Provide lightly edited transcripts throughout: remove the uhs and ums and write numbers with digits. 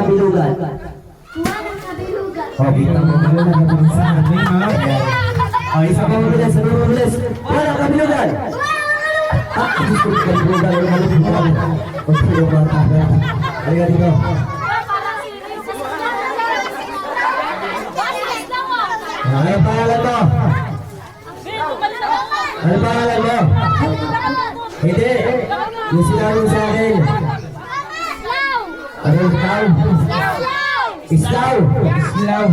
kabilugan. Buwan ng kabilugan. O, kita mo ba na nagawin sa atin, ha? O, isa pa mabilis, sabi mo mabilis. Buwan ng kabilugan. Gusto ko kabilugan, wala kabilugan. O, sino ba tayo? Halika dito. Ano pangalan mo? Ano pangalan mo? Hindi. Yung sinabi mo sa akin. Ano yung tao? Islaw. Islaw.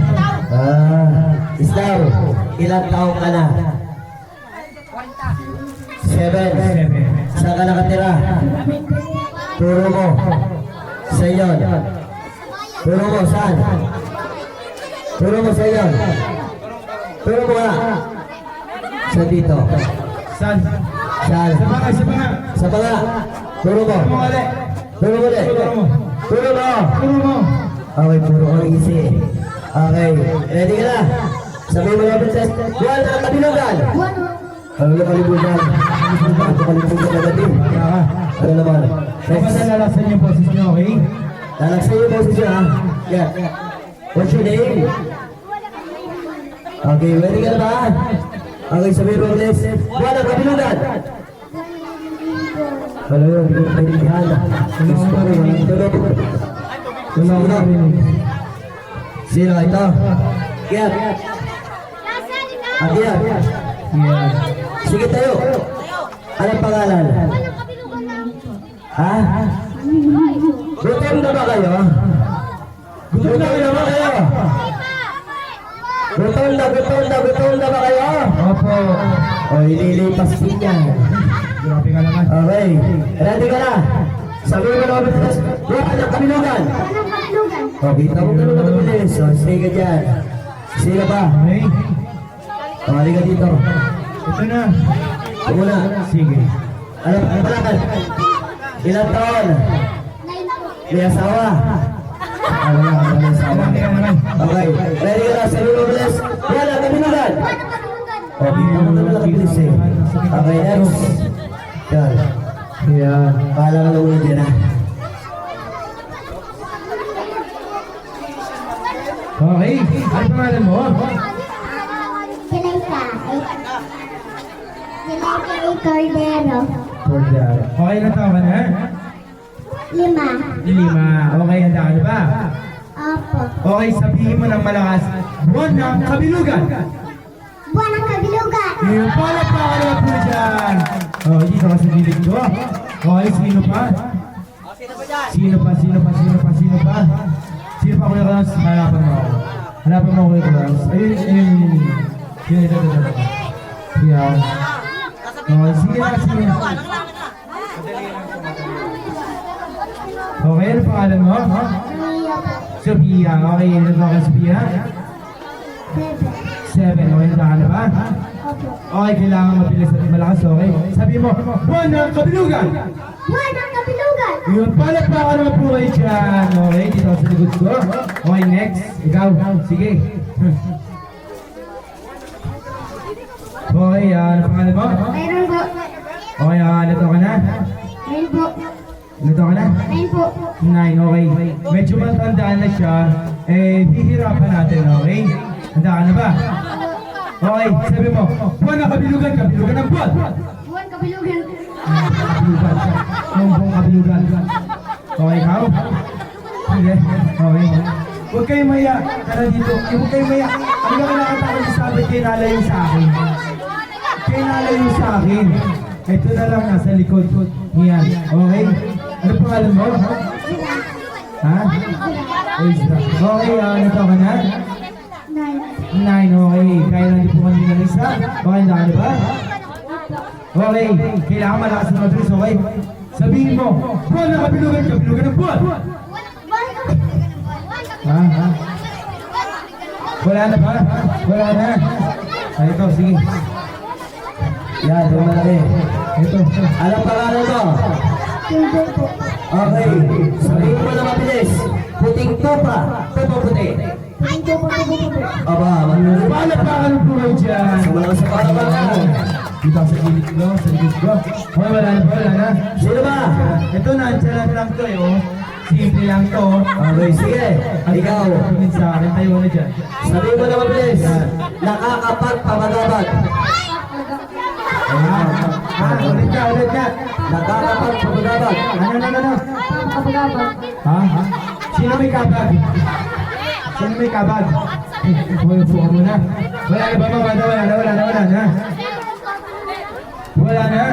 Islaw. Ilang taong ka na? 7. Saan ka nakatira? Turo mo. Sa iyon. Turo mo, saan? Turo mo sa iyon. Turo mo nga. Sa dito. Saan? Saan? Sa banga, sa banga. Sa banga. Turo mo. Turo mo ulit. Turo mo ulit. Turo mo. Turo mo. Turo mo. Okay, puro ko isi. Okay, ready ka na? Sabihin mo na princess. Buwan ng kabilugan. Ano na kalibugan? Ito kalibugan na natin. Ano naman? Dapat nalalaksan yung boses nyo, okay? Lalaksan yung boses nyo, ha? Yeah. What's your name? Okay, ready ka na ba? Okay, sabihin mo ulit. Buwan ng kabilugan. Ano yun? Hindi ko pahindihan. Gusto ko rin. Walang tulog. Walang tulog. Sino ito? Kiat. Kiat. Yeah. Sige tayo. Anong pangalan? Ha? Gutom na ba kayo? Gutom na ba kayo? Gutom na ba kayo? Opo. O, ililipas din yan. Grabe ka naman. Okay. Ready ka na? Sabihin mo na kami sa buwan ng kabilugan. O, kita mo ganun na mabilis. O, stay ka dyan. Stay ka ba? Okay. O, halika dito. Ito na. Ito muna. Sige. Ano palakan? Ilang taon? May asawa? Wala ka may asawa. Grabe ka naman. Okay. Ready ka na? Sabihin mo mabilis. Buwan ng kabilugan. O, kita mo ganun na mabilis eh. Okay, next. Yan. Yeah. Pahala ka na ulit yan ha. Okay. Ano pangalan mo? Silayka. Cordero. Cordero. Okay na tao ka na? 5. 5. Okay, handa ka na ba? Opo. Okay, sabihin mo ng malakas. Buwan ng kabilugan. Buwan ng kabilugan. Yung pala pa ka naman po dyan. Oh, dito ka sa gilid ko. Okay, sino pa? Sino pa? Sino pa? Kuya Rams? Hanapan mo ako. Hanapan mo ako, Kuya Rams. Ayun. Ito. Yan. Okay, sige na. Okay, ano pangalan mo? Sophia. Okay, ano ba ka, Sophia? 7. Okay, natahan na ba? Okay, kailangan mabilis at malakas, okay? Sabi mo, buwan ng kabilugan! Buwan ng kabilugan. Yun, palakpakan naman po kayo dyan. Okay, dito ako sa likod ko. Okay, next. Ikaw, sige. Okay, ano pangalan mo? Mayroon po. Okay, nato ka na? Mayroon po. Nato ka na? Mayroon po. 9, okay. Medyo matandaan na siya. Hihirapan natin, okay? Handa ka na ba? Okay, sabi mo, buwan ng kabilugan ng buwan. Buwan kabilugan. Kabilugan. Buong kabilugan. Okay, ikaw? Sige, okay. Huwag kayong maya. Tara dito. Huwag kayong maya. Ano ka nakatakas sabi kayo nalayo sa akin? Kayo nalayo sa akin. Ito na lang nasa likod. Yan. Okay? Ano pangalan mo? Ha? Okay, nito ka na? 9, okay. Kaya lang po kanina ng isa. Okay, handa ka na ba? Okay, kailangan malakas na mabilis, okay? Sabihin mo, buwan ng kabilugan ng buwan! Ha? Wala na ba? Wala na. Ay, ito, sige. Yan, yung malaki. Ito. Anong pangalan mo? Silver po. Okay. Sabihin mo na mabilis. Puting tupa. Tupa puti. Ito po. Aba, manulit. Palakpakan po kayo dyan. Sa mga sa palabanan. Dito sa gilid ko, sa likod ko. Okay, wala na. Sino ba? Ito, nandiyan lang to eh, oh. Simple lang to. Okay, sige. Ikaw. Tingin sa akin, tayo na dyan. Sabi mo na mabilis. Nakakapagpamagabag. Ulit ka. Nakakapagpamagabag. Ano? Kapagabag. Ha? Sino may kabag? Sino may kabag? Upo mo na. Wala na ba mga bata? Wala na. Wala na.